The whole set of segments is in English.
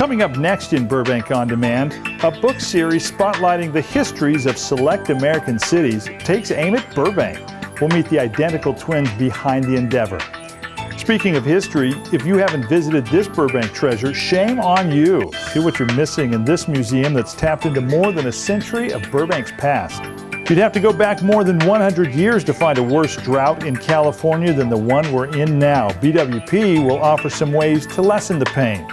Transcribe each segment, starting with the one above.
Coming up next in Burbank On Demand, a book series spotlighting the histories of select American cities takes aim at Burbank. We'll meet the identical twins behind the endeavor. Speaking of history, if you haven't visited this Burbank treasure, shame on you. See what you're missing in this museum that's tapped into more than a century of Burbank's past. You'd have to go back more than 100 years to find a worse drought in California than the one we're in now. BWP will offer some ways to lessen the pain.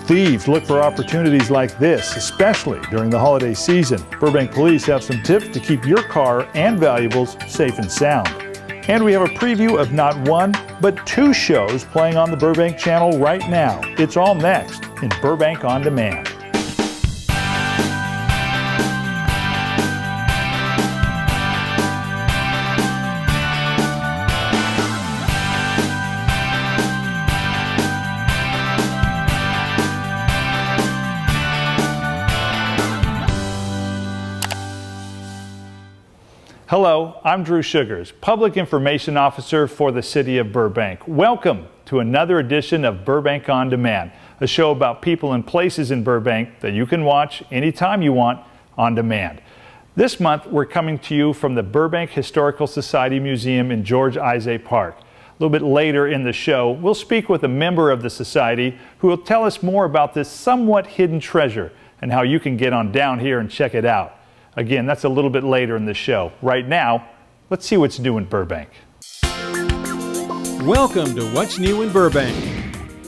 Thieves look for opportunities like this, especially during the holiday season. Burbank Police have some tips to keep your car and valuables safe and sound. And we have a preview of not one, but two shows playing on the Burbank channel right now. It's all next in Burbank On Demand. Hello, I'm Drew Sugars, Public Information Officer for the City of Burbank. Welcome to another edition of Burbank On Demand, a show about people and places in Burbank that you can watch anytime you want on demand. This month, we're coming to you from the Burbank Historical Society Museum in George Isay Park. A little bit later in the show, we'll speak with a member of the Society who will tell us more about this somewhat hidden treasure and how you can get on down here and check it out. Again, that's a little bit later in the show. Right now, let's see what's new in Burbank. Welcome to What's New in Burbank.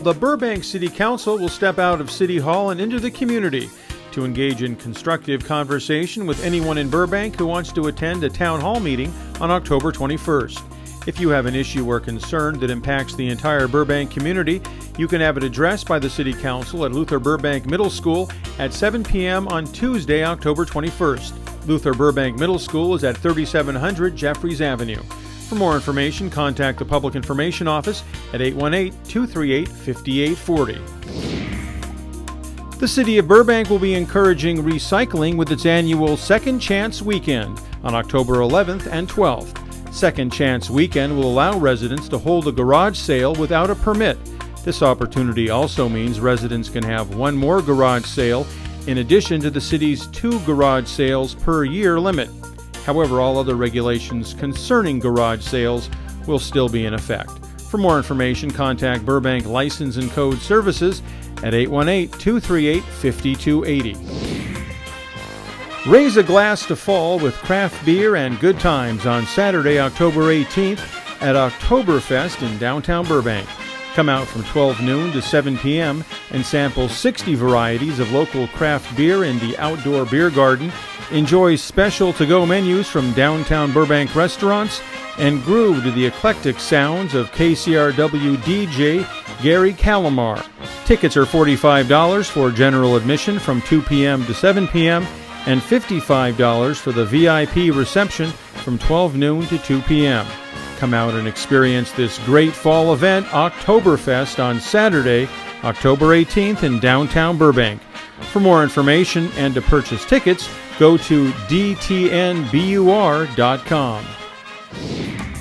The Burbank City Council will step out of City Hall and into the community to engage in constructive conversation with anyone in Burbank who wants to attend a town hall meeting on October 21st. If you have an issue or concern that impacts the entire Burbank community, you can have it addressed by the City Council at Luther Burbank Middle School at 7 p.m. on Tuesday, October 21st. Luther Burbank Middle School is at 3700 Jeffries Avenue. For more information, contact the Public Information Office at 818-238-5840. The City of Burbank will be encouraging recycling with its annual Second Chance Weekend on October 11th and 12th. Second Chance Weekend will allow residents to hold a garage sale without a permit. This opportunity also means residents can have one more garage sale in addition to the city's 2 garage sales per year limit. However, all other regulations concerning garage sales will still be in effect. For more information, contact Burbank License and Code Services at 818-238-5280. Raise a glass to fall with craft beer and good times on Saturday, October 18th at Oktoberfest in downtown Burbank. Come out from 12 noon to 7 p.m. and sample 60 varieties of local craft beer in the outdoor beer garden. Enjoy special to-go menus from downtown Burbank restaurants and groove to the eclectic sounds of KCRW DJ Gary Calamar. Tickets are $45 for general admission from 2 p.m. to 7 p.m. and $55 for the VIP reception from 12 noon to 2 p.m. Come out and experience this great fall event, Oktoberfest, on Saturday, October 18th in downtown Burbank. For more information and to purchase tickets, go to dtnbur.com.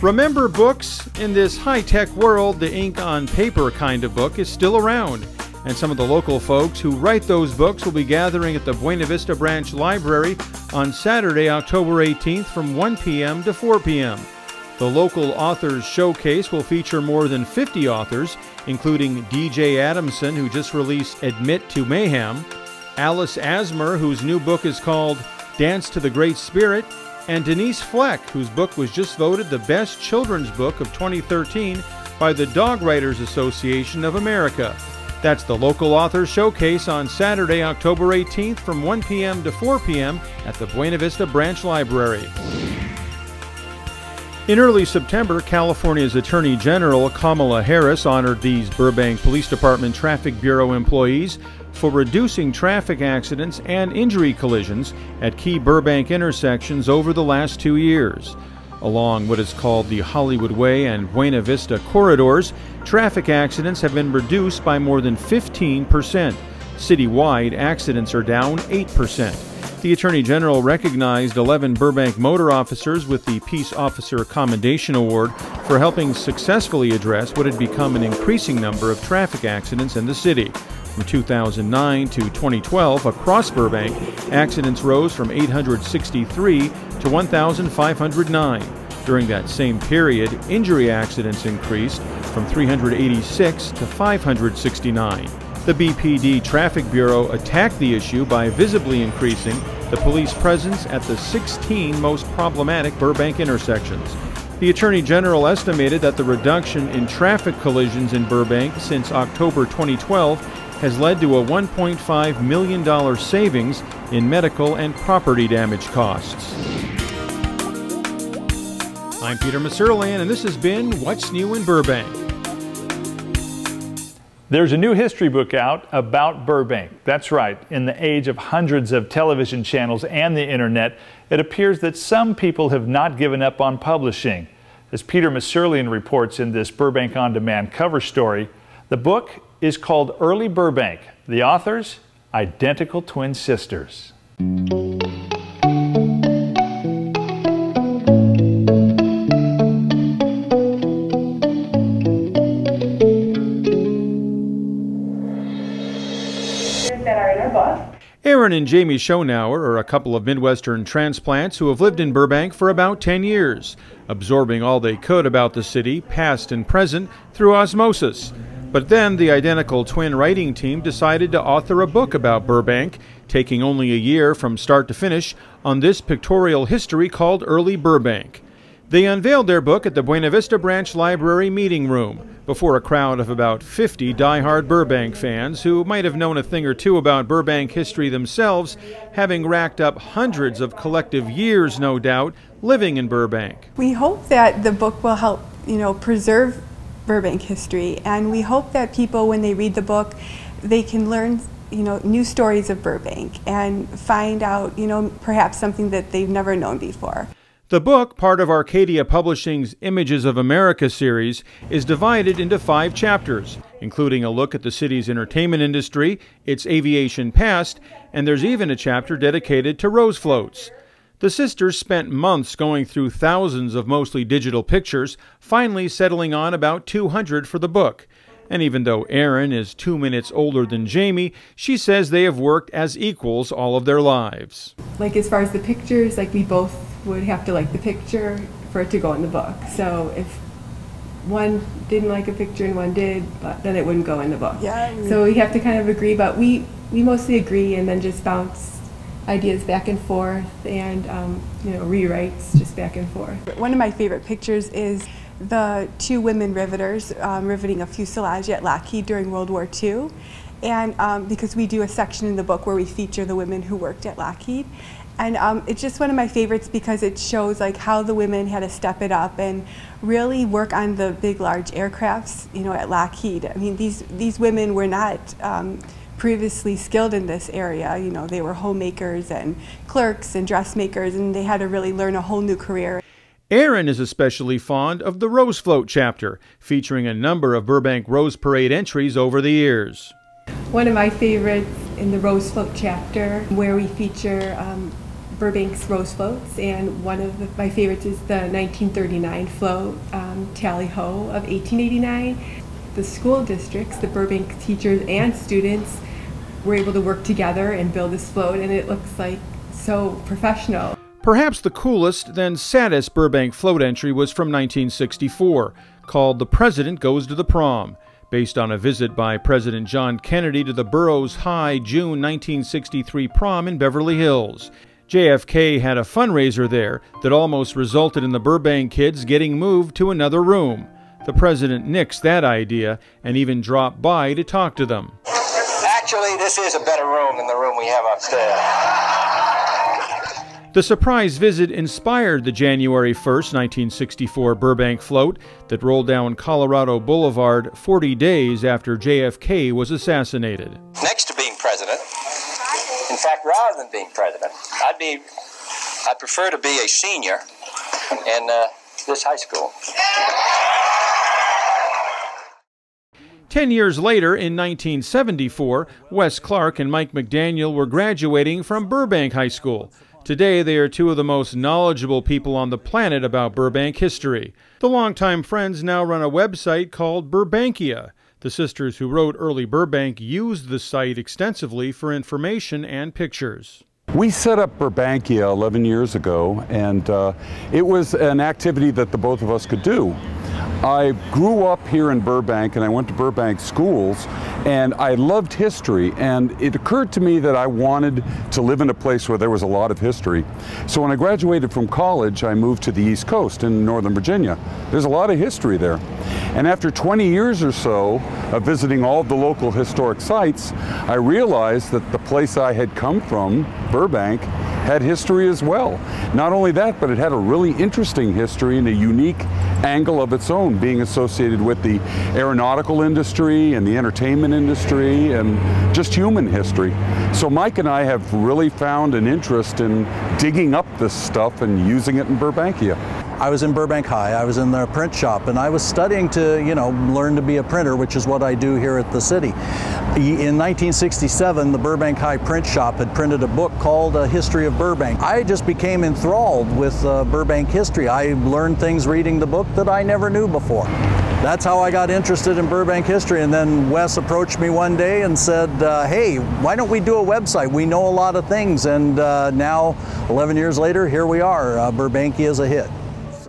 Remember books? In this high-tech world, the ink on paper kind of book is still around. And some of the local folks who write those books will be gathering at the Buena Vista Branch Library on Saturday, October 18th from 1 p.m. to 4 p.m. The local authors showcase will feature more than 50 authors, including DJ Adamson, who just released Admit to Mayhem, Alice Asmer, whose new book is called Dance to the Great Spirit, and Denise Fleck, whose book was just voted the best children's book of 2013 by the Dog Writers Association of America. That's the local authors showcase on Saturday, October 18th from 1 p.m. to 4 p.m. at the Buena Vista Branch Library. In early September, California's Attorney General Kamala Harris honored these Burbank Police Department Traffic Bureau employees for reducing traffic accidents and injury collisions at key Burbank intersections over the last 2 years. Along what is called the Hollywood Way and Buena Vista corridors, traffic accidents have been reduced by more than 15%. Citywide, accidents are down 8%. The Attorney General recognized 11 Burbank motor officers with the Peace Officer Commendation Award for helping successfully address what had become an increasing number of traffic accidents in the city. From 2009 to 2012, across Burbank, accidents rose from 863 to 1,509. During that same period, injury accidents increased from 386 to 569. The BPD Traffic Bureau attacked the issue by visibly increasing the police presence at the 16 most problematic Burbank intersections. The Attorney General estimated that the reduction in traffic collisions in Burbank since October 2012 has led to a $1.5 million savings in medical and property damage costs. I'm Peter Maserlan, and this has been What's New in Burbank. There's a new history book out about Burbank. That's right. In the age of hundreds of television channels and the internet, it appears that some people have not given up on publishing. As Peter Maserlan reports in this Burbank On Demand cover story, the book is called Early Burbank. The authors, identical twin sisters. Aaron and Jamie Schonauer are a couple of Midwestern transplants who have lived in Burbank for about 10 years, absorbing all they could about the city, past and present, through osmosis. But then the identical twin writing team decided to author a book about Burbank, taking only a year from start to finish on this pictorial history called Early Burbank. They unveiled their book at the Buena Vista Branch Library meeting room before a crowd of about 50 die-hard Burbank fans who might have known a thing or two about Burbank history themselves, having racked up hundreds of collective years, no doubt, living in Burbank. We hope that the book will help, preserve Burbank history, and we hope that people, when they read the book, they can learn new stories of Burbank and find out, perhaps something that they've never known before. The book, part of Arcadia Publishing's Images of America series, is divided into 5 chapters, including a look at the city's entertainment industry, its aviation past, and there's even a chapter dedicated to rose floats. The sisters spent months going through thousands of mostly digital pictures, finally settling on about 200 for the book. And even though Erin is 2 minutes older than Jamie, she says they have worked as equals all of their lives. Like as far as the pictures, we both would have to like the picture for it to go in the book. So if one didn't like a picture and one did, but then it wouldn't go in the book. Yeah. So we have to kind of agree, but we mostly agree and then just bounce ideas back and forth and rewrites just back and forth. One of my favorite pictures is the 2 women riveters riveting a fuselage at Lockheed during World War II. And because we do a section in the book where we feature the women who worked at Lockheed. And it's just one of my favorites because it shows how the women had to step it up and really work on the big, large aircrafts, at Lockheed. I mean, these women were not previously skilled in this area. They were homemakers and clerks and dressmakers, and they had to really learn a whole new career. Erin is especially fond of the Rose Float chapter, featuring a number of Burbank Rose Parade entries over the years. One of my favorites in the Rose Float chapter, where we feature Burbank's Rose Floats, and one of my favorites is the 1939 float, Tally Ho of 1889. The school districts, the Burbank teachers and students, were able to work together and build this float, and it looks so professional. Perhaps the coolest, then saddest Burbank float entry was from 1964, called The President Goes to the Prom, based on a visit by President John Kennedy to the Burroughs High June 1963 prom in Beverly Hills. JFK had a fundraiser there that almost resulted in the Burbank kids getting moved to another room. The president nixed that idea and even dropped by to talk to them. Actually, this is a better room than the room we have upstairs. The surprise visit inspired the January 1st, 1964 Burbank float that rolled down Colorado Boulevard 40 days after JFK was assassinated. Next to being president, in fact, rather than being president, I'd prefer to be a senior in this high school. 10 years later, in 1974, Wes Clark and Mike McDaniel were graduating from Burbank High School. Today, they are 2 of the most knowledgeable people on the planet about Burbank history. The longtime friends now run a website called Burbankia. The sisters who wrote Early Burbank used the site extensively for information and pictures. We set up Burbankia 11 years ago, and it was an activity that the both of us could do. I grew up here in Burbank, and I went to Burbank schools, and I loved history, and it occurred to me that I wanted to live in a place where there was a lot of history. So when I graduated from college, I moved to the East Coast in Northern Virginia. There's a lot of history there. And after 20 years or so of visiting all of the local historic sites, I realized that the place I had come from, Burbank, had history as well. Not only that, but it had a really interesting history and a unique angle of its own, being associated with the aeronautical industry and the entertainment industry and just human history. So Mike and I have really found an interest in digging up this stuff and using it in Burbankia. I was in Burbank High, I was in the print shop, and I was studying to, learn to be a printer, which is what I do here at the city. In 1967, the Burbank High print shop had printed a book called A History of Burbank. I just became enthralled with Burbank history. I learned things reading the book that I never knew before. That's how I got interested in Burbank history, and then Wes approached me one day and said, hey, why don't we do a website? We know a lot of things, and now, 11 years later, here we are. Burbankia is a hit.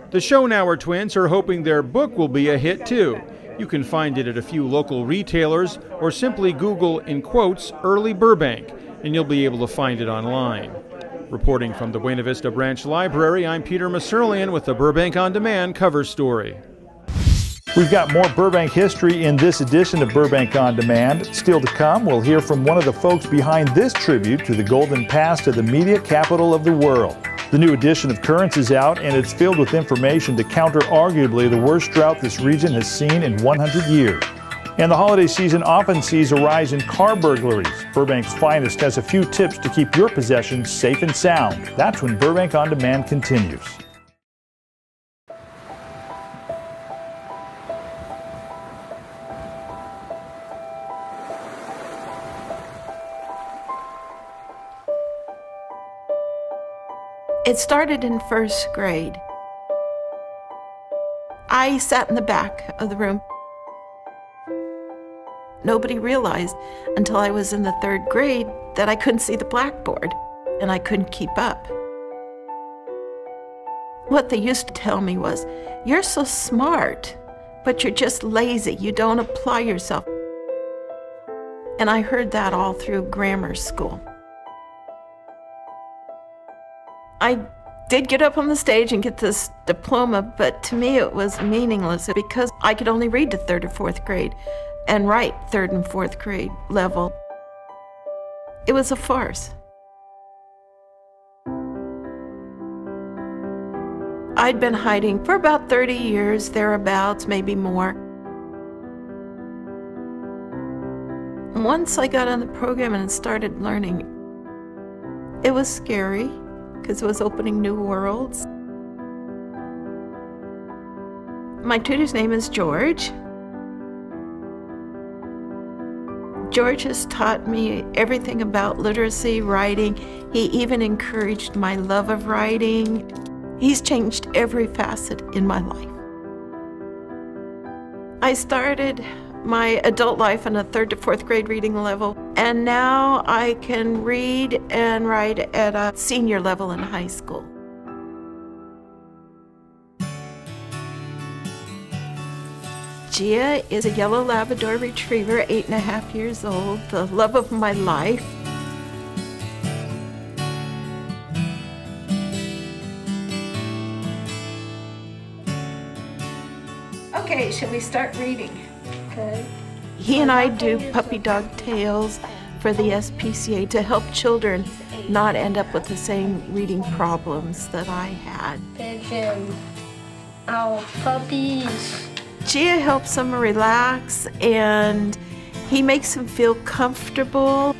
The Schonauer twins are hoping their book will be a hit too. You can find it at a few local retailers or simply Google, in quotes, Early Burbank, and you'll be able to find it online. Reporting from the Buena Vista Branch Library, I'm Peter Maserlian with the Burbank On Demand cover story. We've got more Burbank history in this edition of Burbank On Demand. Still to come, we'll hear from one of the folks behind this tribute to the golden past of the media capital of the world. The new edition of Currents is out, and it's filled with information to counter arguably the worst drought this region has seen in 100 years. And the holiday season often sees a rise in car burglaries. Burbank's Finest has a few tips to keep your possessions safe and sound. That's when Burbank On Demand continues. It started in first grade. I sat in the back of the room. Nobody realized until I was in the third grade that I couldn't see the blackboard and I couldn't keep up. What they used to tell me was, you're so smart, but you're just lazy. You don't apply yourself. And I heard that all through grammar school. I did get up on the stage and get this diploma, but to me it was meaningless because I could only read to 3rd or 4th grade and write 3rd and 4th grade level. It was a farce. I'd been hiding for about 30 years, thereabouts, maybe more. Once I got on the program and started learning, it was scary, because it was opening new worlds. My tutor's name is George. George has taught me everything about literacy, writing. He even encouraged my love of writing. He's changed every facet in my life. I started my adult life in a 3rd to 4th grade reading level, and now I can read and write at a senior level in high school. Gia is a yellow Labrador retriever, 8.5 years old, the love of my life. Okay, shall we start reading? Okay. He and I do puppy dog tales for the SPCA to help children not end up with the same reading problems that I had. Pigeon. Our puppies. Gia helps them relax and he makes them feel comfortable.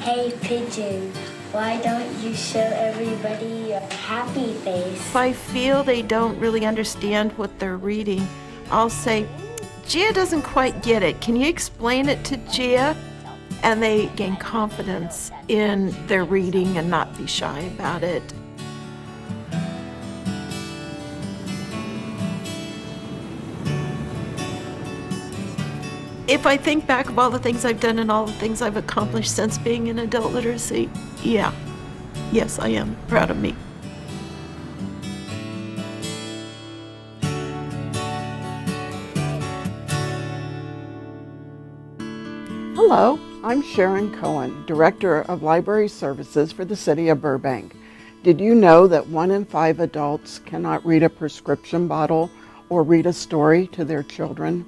Hey Pigeon, why don't you show everybody your happy face? If I feel they don't really understand what they're reading, I'll say, Gia doesn't quite get it. Can you explain it to Gia? And they gain confidence in their reading and not be shy about it. If I think back of all the things I've done and all the things I've accomplished since being in adult literacy, yeah, yes, I am proud of me. Hello, I'm Sharon Cohen, Director of Library Services for the City of Burbank. Did you know that 1 in 5 adults cannot read a prescription bottle or read a story to their children?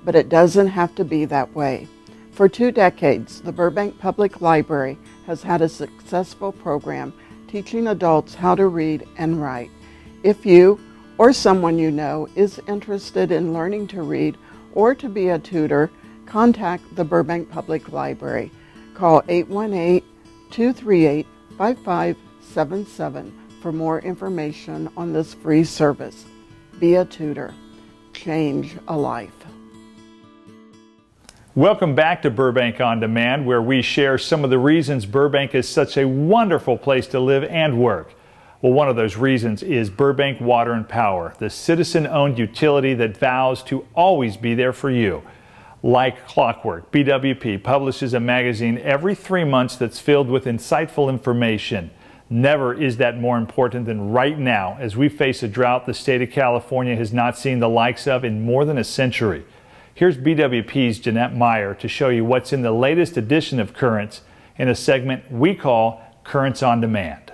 But it doesn't have to be that way. For 2 decades, the Burbank Public Library has had a successful program teaching adults how to read and write. If you or someone you know is interested in learning to read or to be a tutor, contact the Burbank Public Library. Call 818-238-5577 for more information on this free service. Be a tutor. Change a life. Welcome back to Burbank On Demand, where we share some of the reasons Burbank is such a wonderful place to live and work. Well, one of those reasons is Burbank Water and Power, the citizen-owned utility that vows to always be there for you. Like clockwork, BWP publishes a magazine every 3 months that's filled with insightful information. Never is that more important than right now, as we face a drought the state of California has not seen the likes of in more than a century. Here's BWP's Jeanette Meyer to show you what's in the latest edition of Currents in a segment we call Currents on Demand.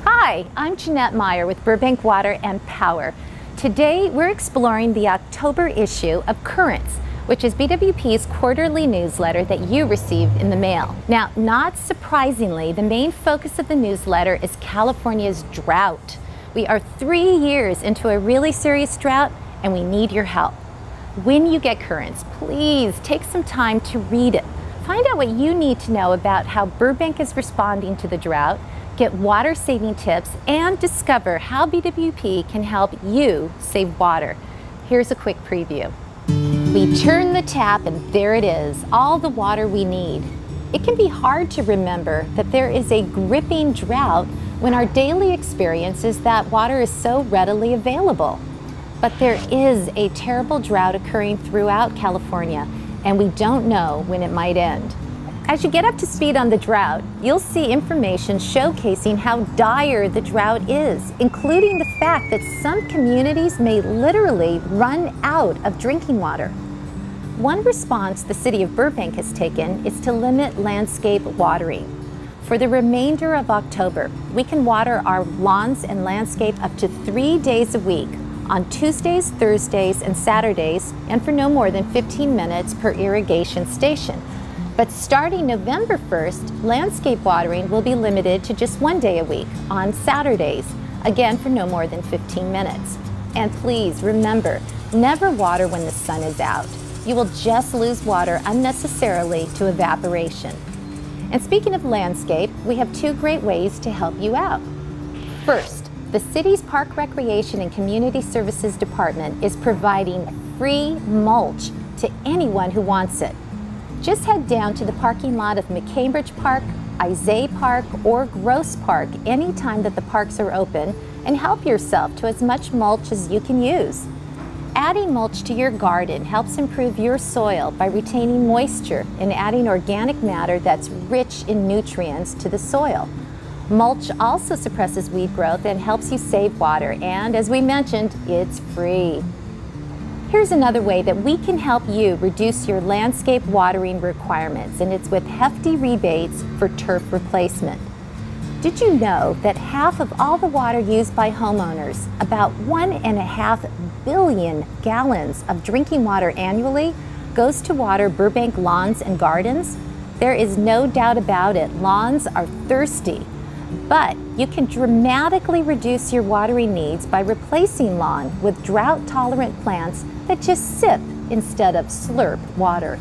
Hi, I'm Jeanette Meyer with Burbank Water and Power. Today we're exploring the October issue of Currents, which is BWP's quarterly newsletter that you received in the mail. Now, not surprisingly, the main focus of the newsletter is California's drought. We are 3 years into a really serious drought and we need your help. When you get Currents, please take some time to read it. Find out what you need to know about how Burbank is responding to the drought, get water-saving tips, and discover how BWP can help you save water. Here's a quick preview. We turn the tap and there it is, all the water we need. It can be hard to remember that there is a gripping drought when our daily experience is that water is so readily available. But there is a terrible drought occurring throughout California, and we don't know when it might end. As you get up to speed on the drought, you'll see information showcasing how dire the drought is, including the fact that some communities may literally run out of drinking water. One response the city of Burbank has taken is to limit landscape watering. For the remainder of October, we can water our lawns and landscape up to 3 days a week, on Tuesdays, Thursdays, and Saturdays, and for no more than 15 minutes per irrigation station. But starting November 1st, landscape watering will be limited to just 1 day a week, on Saturdays, again for no more than 15 minutes. And please remember, never water when the sun is out. You will just lose water unnecessarily to evaporation. And speaking of landscape, we have 2 great ways to help you out. First, the city's Park Recreation and Community Services Department is providing free mulch to anyone who wants it. Just head down to the parking lot of McCambridge Park, Isay Park, or Gross Park anytime that the parks are open and help yourself to as much mulch as you can use. Adding mulch to your garden helps improve your soil by retaining moisture and adding organic matter that's rich in nutrients to the soil. Mulch also suppresses weed growth and helps you save water, and as we mentioned, it's free. Here's another way that we can help you reduce your landscape watering requirements, and it's with hefty rebates for turf replacement. Did you know that half of all the water used by homeowners, about 1.5 billion gallons of drinking water annually, goes to water Burbank lawns and gardens? There is no doubt about it, lawns are thirsty. But you can dramatically reduce your watering needs by replacing lawn with drought-tolerant plants that just sip instead of slurp water.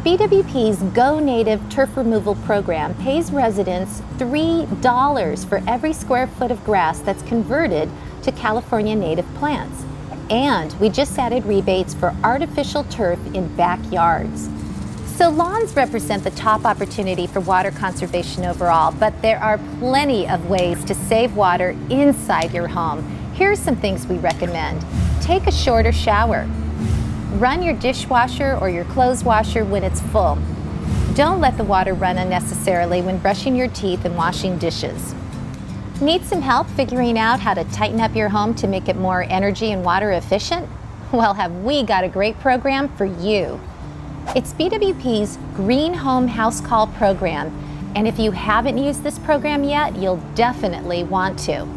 BWP's Go Native turf removal program pays residents $3 for every square foot of grass that's converted to California native plants. And we just added rebates for artificial turf in backyards. So lawns represent the top opportunity for water conservation overall, but there are plenty of ways to save water inside your home. Here's some things we recommend. Take a shorter shower. Run your dishwasher or your clothes washer when it's full. Don't let the water run unnecessarily when brushing your teeth and washing dishes. Need some help figuring out how to tighten up your home to make it more energy and water efficient? Well, have we got a great program for you. It's BWP's Green Home House Call program, and if you haven't used this program yet, you'll definitely want to.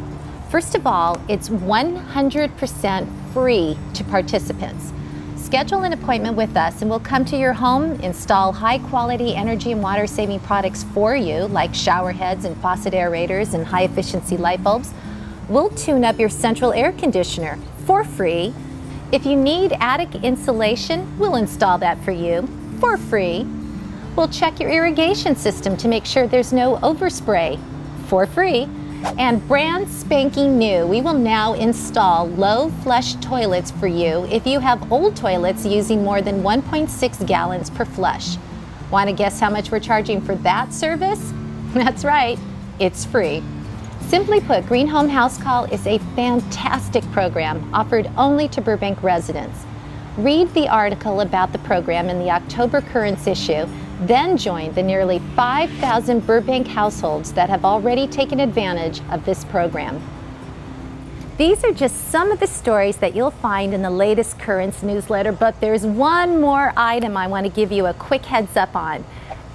First of all, it's 100% free to participants. Schedule an appointment with us and we'll come to your home, install high-quality energy and water-saving products for you, like shower heads and faucet aerators and high-efficiency light bulbs. We'll tune up your central air conditioner for free. If you need attic insulation, we'll install that for you for free. We'll check your irrigation system to make sure there's no overspray for free. And brand spanking new, we will now install low flush toilets for you if you have old toilets using more than 1.6 gallons per flush. Want to guess how much we're charging for that service? That's right, it's free. Simply put, Green Home House Call is a fantastic program offered only to Burbank residents. Read the article about the program in the October Currents issue, then join the nearly 5,000 Burbank households that have already taken advantage of this program. These are just some of the stories that you'll find in the latest Currents newsletter, but there's one more item I want to give you a quick heads up on.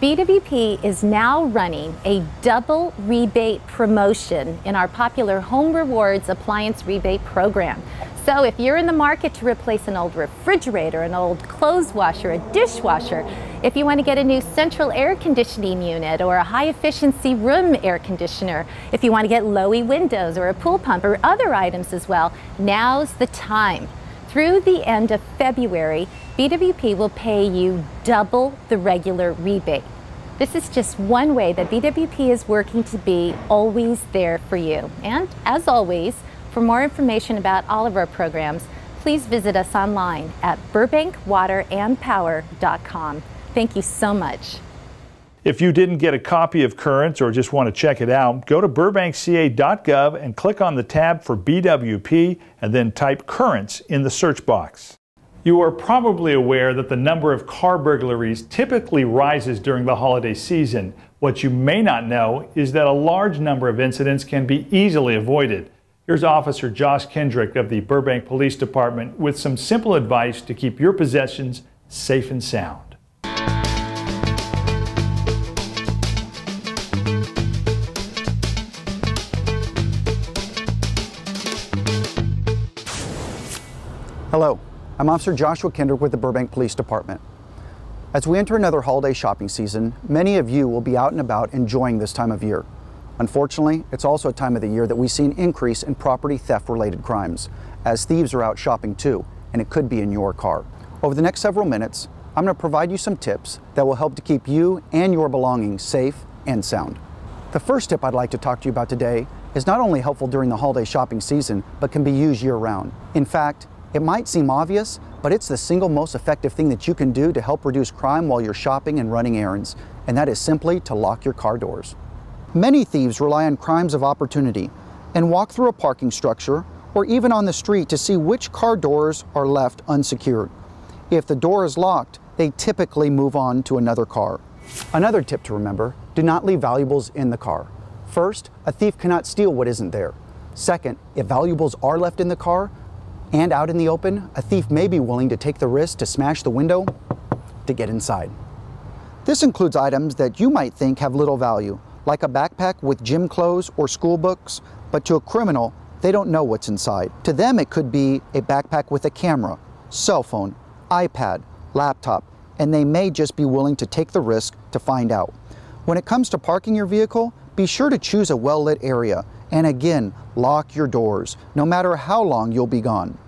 BWP is now running a double rebate promotion in our popular Home Rewards Appliance Rebate Program. So if you're in the market to replace an old refrigerator, an old clothes washer, a dishwasher, if you want to get a new central air conditioning unit or a high-efficiency room air conditioner, if you want to get Lowy windows or a pool pump or other items as well, now's the time. Through the end of February, BWP will pay you double the regular rebate. This is just one way that BWP is working to be always there for you. And as always, for more information about all of our programs, please visit us online at burbankwaterandpower.com. Thank you so much. If you didn't get a copy of Currents or just want to check it out, go to burbankca.gov and click on the tab for BWP and then type Currents in the search box. You are probably aware that the number of car burglaries typically rises during the holiday season. What you may not know is that a large number of incidents can be easily avoided. Here's Officer Josh Kendrick of the Burbank Police Department with some simple advice to keep your possessions safe and sound. Hello, I'm Officer Joshua Kendrick with the Burbank Police Department. As we enter another holiday shopping season, many of you will be out and about enjoying this time of year. Unfortunately, it's also a time of the year that we see an increase in property theft-related crimes, as thieves are out shopping too, and it could be in your car. Over the next several minutes, I'm going to provide you some tips that will help to keep you and your belongings safe and sound. The first tip I'd like to talk to you about today is not only helpful during the holiday shopping season, but can be used year-round. In fact, it might seem obvious, but it's the single most effective thing that you can do to help reduce crime while you're shopping and running errands, and that is simply to lock your car doors. Many thieves rely on crimes of opportunity and walk through a parking structure or even on the street to see which car doors are left unsecured. If the door is locked, they typically move on to another car. Another tip to remember, do not leave valuables in the car. First, a thief cannot steal what isn't there. Second, if valuables are left in the car and out in the open, a thief may be willing to take the risk to smash the window to get inside. This includes items that you might think have little value, like a backpack with gym clothes or school books, but to a criminal, they don't know what's inside. To them, it could be a backpack with a camera, cell phone, iPad, laptop, and they may just be willing to take the risk to find out. When it comes to parking your vehicle, be sure to choose a well-lit area, and again, lock your doors, no matter how long you'll be gone.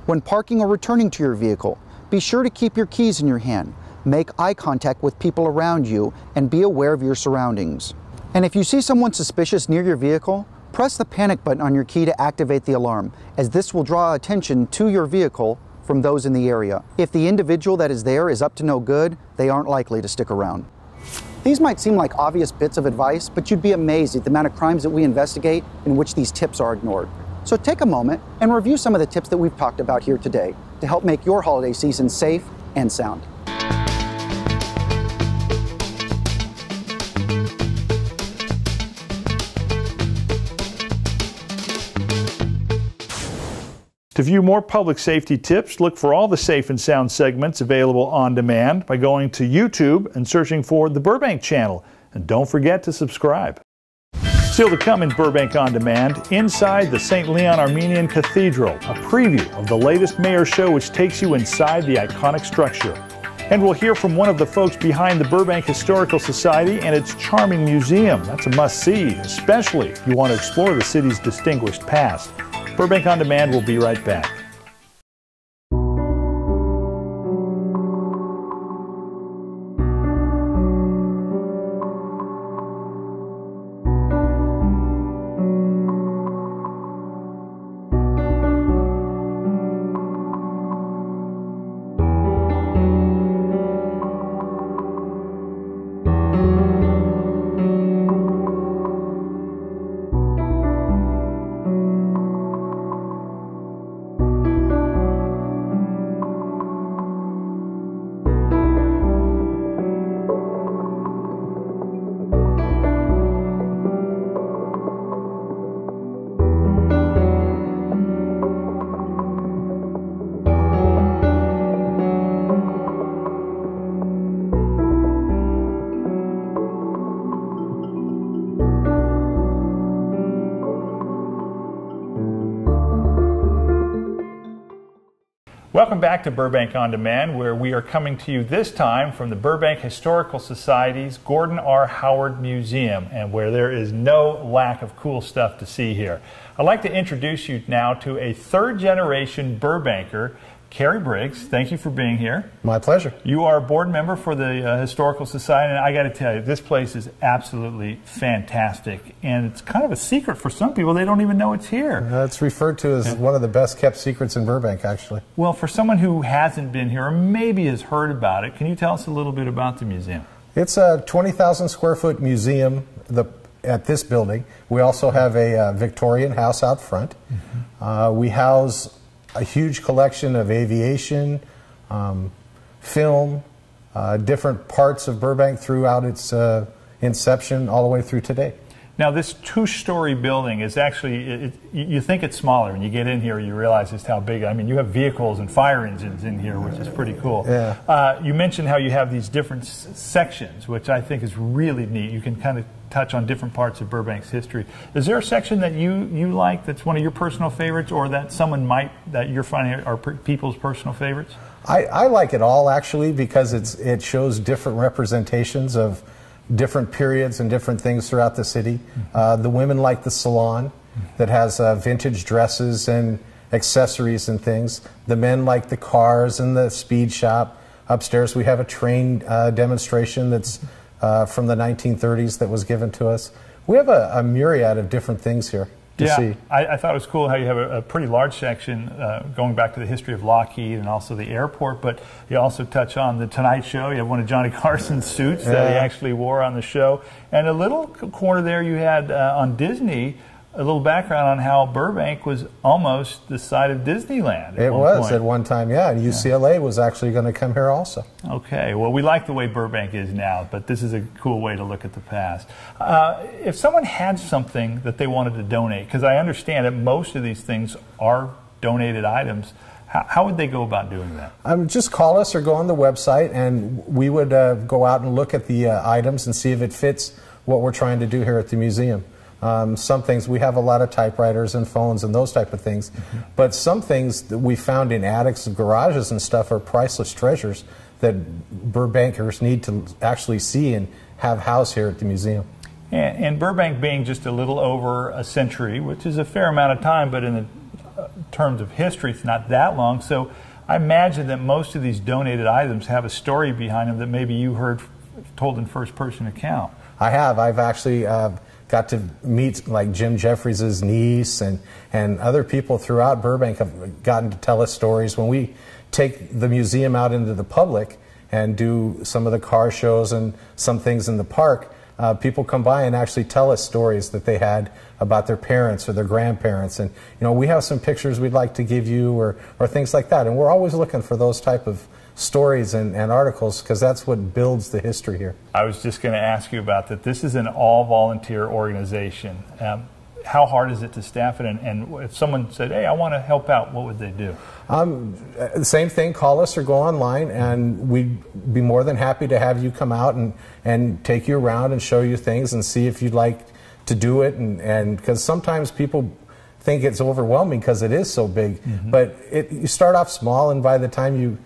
When parking or returning to your vehicle, be sure to keep your keys in your hand, make eye contact with people around you, and be aware of your surroundings. And if you see someone suspicious near your vehicle, Press the panic button on your key to activate the alarm, as this will draw attention to your vehicle from those in the area. If the individual that is there is up to no good, they aren't likely to stick around. These might seem like obvious bits of advice, but you'd be amazed at the amount of crimes that we investigate in which these tips are ignored. So take a moment and review some of the tips that we've talked about here today to help make your holiday season safe and sound. To view more public safety tips, look for all the Safe and Sound segments available on demand by going to YouTube and searching for the Burbank channel. And don't forget to subscribe. Still to come in Burbank On Demand, inside the St. Leon Armenian Cathedral, a preview of the latest mayor show which takes you inside the iconic structure. And we'll hear from one of the folks behind the Burbank Historical Society and its charming museum. That's a must-see, especially if you want to explore the city's distinguished past. Burbank On Demand will be right back. Welcome back to Burbank On Demand, where we are coming to you this time from the Burbank Historical Society's Gordon R. Howard Museum, and where there is no lack of cool stuff to see here. I'd like to introduce you now to a third-generation Burbanker, Carrie Briggs. Thank you for being here. My pleasure. You are a board member for the Historical Society, and I got to tell you, this place is absolutely fantastic, and it's kind of a secret for some people. They don't even know it's here. It's referred to as one of the best kept secrets in Burbank, actually. Well, for someone who hasn't been here or maybe has heard about it, can you tell us a little bit about the museum? It's a 20,000 square foot museum at this building. We also have a Victorian house out front. We house a huge collection of aviation, film, different parts of Burbank throughout its inception all the way through today. Now, this two-story building is actually, you think it's smaller, and you get in here, you realize just how big. I mean, you have vehicles and fire engines in here, which is pretty cool. Yeah. You mentioned how you have these different sections, which I think is really neat. You can kind of touch on different parts of Burbank's history. Is there a section that you like that's one of your personal favorites, or that someone that you're finding are people's personal favorites? I like it all, actually, because it shows different representations of different periods and different things throughout the city. The women like the salon that has vintage dresses and accessories and things. The men like the cars and the speed shop. Upstairs we have a train demonstration that's from the 1930s that was given to us. We have a myriad of different things here to see. I thought it was cool how you have a pretty large section going back to the history of Lockheed and also the airport, but you also touch on the Tonight Show. You have one of Johnny Carson's suits that he actually wore on the show. And a little corner there you had on Disney, a little background on how Burbank was almost the site of Disneyland. It was at one time, yeah. And UCLA was actually going to come here also. Okay, well, we like the way Burbank is now, but this is a cool way to look at the past. If someone had something that they wanted to donate, because I understand that most of these things are donated items, how would they go about doing that? Just call us or go on the website, and we would go out and look at the items and see if it fits what we're trying to do here at the museum. Some things, we have a lot of typewriters and phones and those type of things, but some things that we found in attics and garages and stuff are priceless treasures that Burbankers need to actually see and have housed here at the museum. And Burbank being just a little over a century, which is a fair amount of time, but in the terms of history, it's not that long. So I imagine that most of these donated items have a story behind them that maybe you heard told in first-person account. I have. I've actually got to meet like Jim Jeffries' niece and other people throughout Burbank have gotten to tell us stories. When we take the museum out into the public and do some of the car shows and some things in the park, people come by and actually tell us stories that they had about their parents or their grandparents. And, you know, we have some pictures we'd like to give you or things like that. And we're always looking for those type of stories and articles, because that's what builds the history here. I was just going to ask you about that. This is an all-volunteer organization. How hard is it to staff it? And if someone said, hey, I want to help out, what would they do? Same thing, call us or go online, and we'd be more than happy to have you come out and take you around and show you things and see if you'd like to do it. And because sometimes people think it's overwhelming because it is so big, but you start off small, and by the time you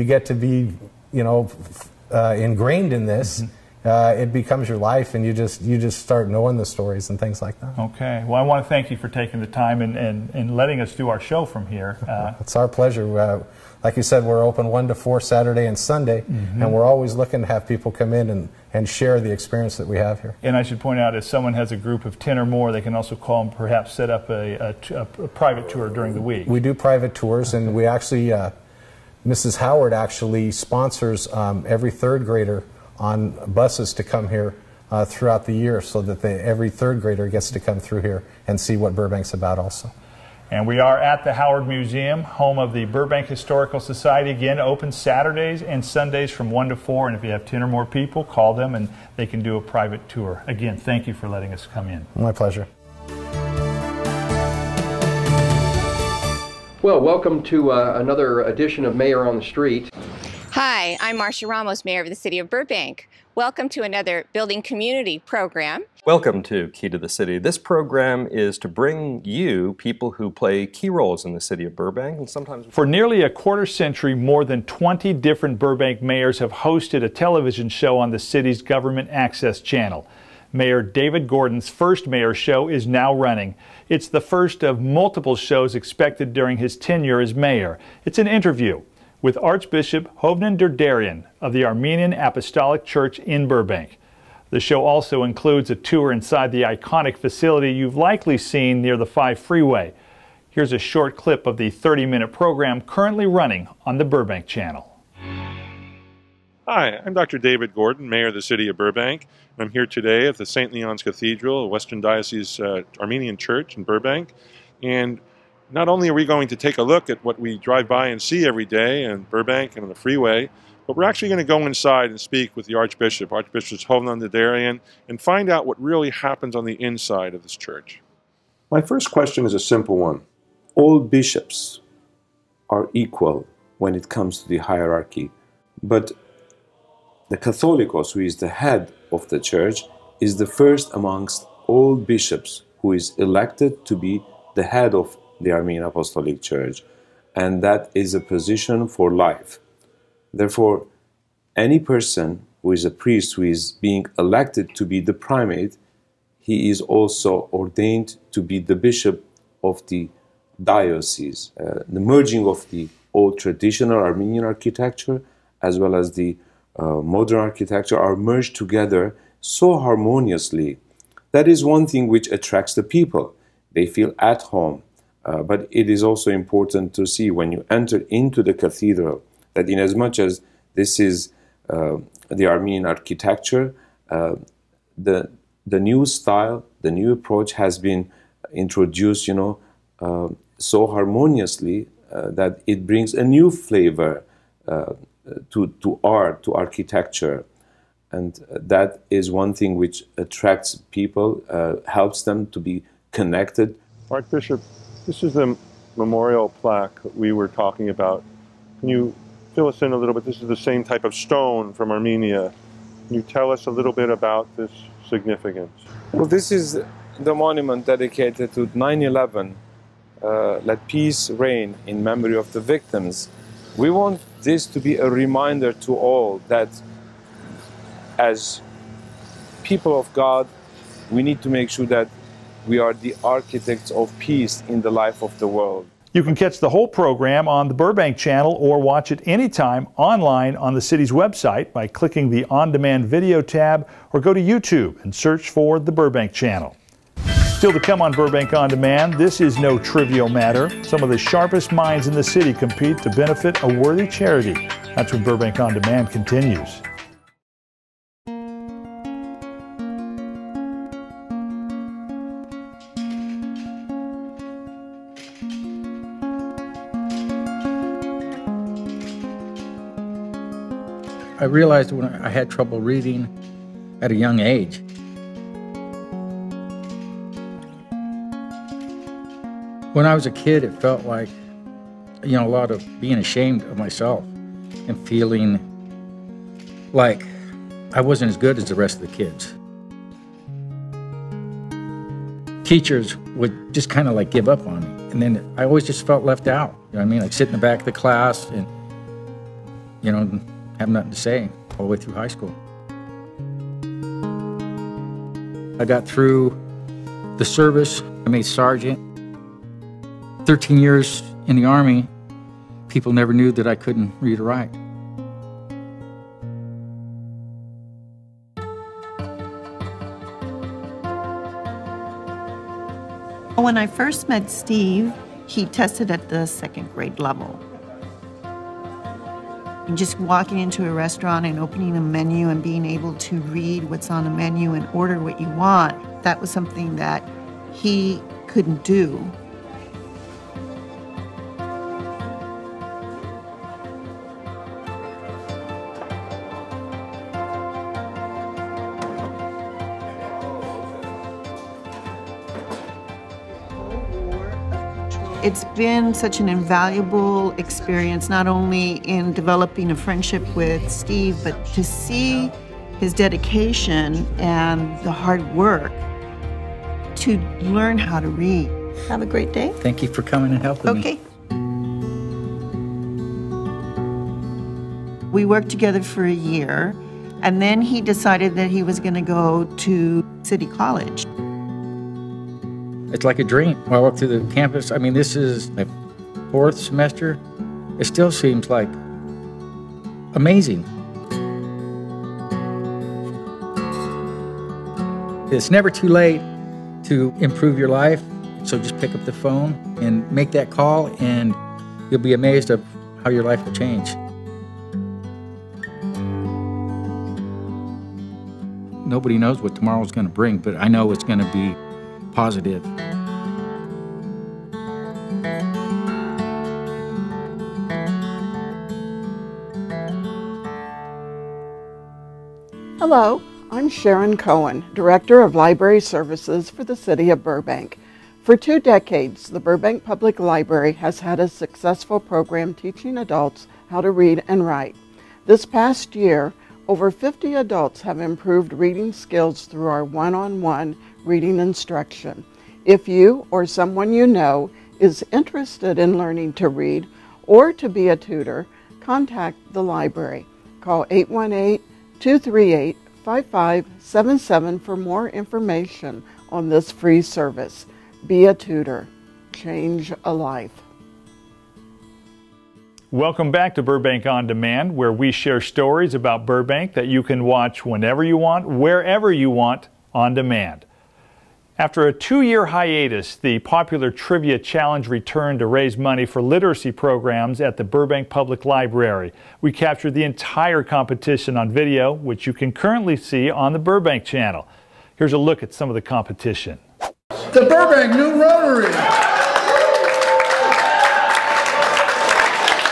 get to be, you know, ingrained in this, it becomes your life, and you just start knowing the stories and things like that. Okay. Well, I want to thank you for taking the time and letting us do our show from here. It's our pleasure. Like you said, we're open 1 to 4 Saturday and Sunday, and we're always looking to have people come in and share the experience that we have here. And I should point out, if someone has a group of 10 or more, they can also call and perhaps set up a private tour during the week. We do private tours, and we actually, Mrs. Howard actually sponsors every 3rd grader on buses to come here throughout the year, so that every 3rd grader gets to come through here and see what Burbank's about also. And we are at the Howard Museum, home of the Burbank Historical Society. Again, open Saturdays and Sundays from 1 to 4. And if you have 10 or more people, call them and they can do a private tour. Again, thank you for letting us come in. My pleasure. Well, welcome to another edition of Mayor on the Street. Hi, I'm Marcia Ramos, Mayor of the City of Burbank. Welcome to another Building Community program. Welcome to Key to the City. This program is to bring you people who play key roles in the city of Burbank, and sometimes... For nearly a quarter century, more than 20 different Burbank mayors have hosted a television show on the city's government access channel. Mayor David Gordon's first mayor show is now running. It's the first of multiple shows expected during his tenure as mayor. It's an interview with Archbishop Hovnan Derderian of the Armenian Apostolic Church in Burbank. The show also includes a tour inside the iconic facility you've likely seen near the 5 freeway. Here's a short clip of the 30-minute program currently running on the Burbank channel. Hi, I'm Dr. David Gordon, Mayor of the City of Burbank. I'm here today at the St. Leon's Cathedral, a Western Diocese Armenian Church in Burbank. And not only are we going to take a look at what we drive by and see every day in Burbank and on the freeway, but we're actually going to go inside and speak with the Archbishop, Archbishop Hovnan Derderian, and find out what really happens on the inside of this church. My first question is a simple one. All bishops are equal when it comes to the hierarchy, but the Catholicos, who is the head of the church, is the first amongst all bishops who is elected to be the head of the Armenian Apostolic Church, and that is a position for life. Therefore, any person who is a priest who is being elected to be the primate, he is also ordained to be the bishop of the diocese. The merging of the old traditional Armenian architecture as well as the modern architecture are merged together so harmoniously. That is one thing which attracts the people. They feel at home. But it is also important to see when you enter into the cathedral that in as much as this is the Armenian architecture, the new style, the new approach has been introduced, so harmoniously that it brings a new flavor to art, to architecture. And that is one thing which attracts people, helps them to be connected. Archbishop, this is the memorial plaque that we were talking about. Can you fill us in a little bit? This is the same type of stone from Armenia. Can you tell us a little bit about this significance? Well, this is the monument dedicated to 9/11. Let peace reign in memory of the victims. We want this to be a reminder to all that as people of God, we need to make sure that we are the architects of peace in the life of the world. You can catch the whole program on the Burbank channel or watch it anytime online on the city's website by clicking the On Demand video tab, or go to YouTube and search for the Burbank channel. Still to come on Burbank On Demand, this is no trivial matter. Some of the sharpest minds in the city compete to benefit a worthy charity. That's when Burbank On Demand continues. I realized when I had trouble reading at a young age. When I was a kid, it felt like, a lot of being ashamed of myself and feeling like I wasn't as good as the rest of the kids. Teachers would just kind of like give up on me. And then I always just felt left out. You know what I mean? Like sit in the back of the class and, have nothing to say all the way through high school. I got through the service. I made sergeant. 13 years in the Army, people never knew that I couldn't read or write. When I first met Steve, he tested at the 2nd grade level. Just walking into a restaurant and opening a menu and being able to read what's on the menu and order what you want, that was something that he couldn't do. It's been such an invaluable experience, not only in developing a friendship with Steve, but to see his dedication and the hard work to learn how to read. Have a great day. Thank you for coming and helping me. Okay. We worked together for a year, and then he decided that he was going to go to City College. It's like a dream. When I walk through the campus, I mean, this is my 4th semester. It still seems like amazing. It's never too late to improve your life, so just pick up the phone and make that call, and you'll be amazed of how your life will change. Nobody knows what tomorrow's going to bring, but I know it's going to be positive. Hello, I'm Sharon Cohen, Director of Library Services for the City of Burbank. For 2 decades, the Burbank Public Library has had a successful program teaching adults how to read and write. This past year, over 50 adults have improved reading skills through our one-on-one reading instruction. If you or someone you know is interested in learning to read or to be a tutor, contact the library. Call 818-238-5577 for more information on this free service. Be a tutor. Change a life. Welcome back to Burbank On Demand, where we share stories about Burbank that you can watch whenever you want, wherever you want, on demand. After a 2-year hiatus, the popular Trivia Challenge returned to raise money for literacy programs at the Burbank Public Library. We captured the entire competition on video, which you can currently see on the Burbank channel. Here's a look at some of the competition. The Burbank New Rotary.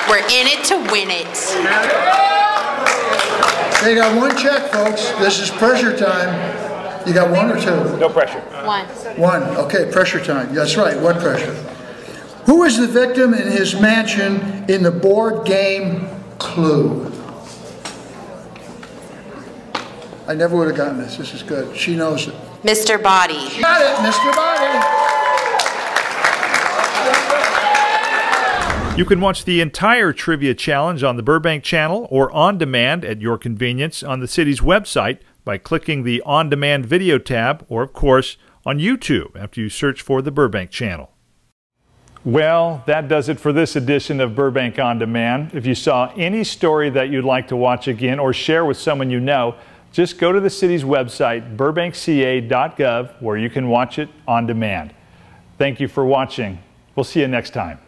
We're in it to win it. They got 1 check, folks. This is pressure time. You got 1 or 2? No pressure. 1. 1. Okay, pressure time. That's right. What pressure? Who is the victim in his mansion in the board game Clue? I never would have gotten this. This is good. She knows it. Mr. Body. Got it, Mr. Body. You can watch the entire Trivia Challenge on the Burbank channel or on demand at your convenience on the city's website by clicking the On Demand video tab, or of course on YouTube after you search for the Burbank channel. Well, that does it for this edition of Burbank On Demand. If you saw any story that you'd like to watch again or share with someone you know, just go to the city's website, burbankca.gov, where you can watch it on demand. Thank you for watching. We'll see you next time.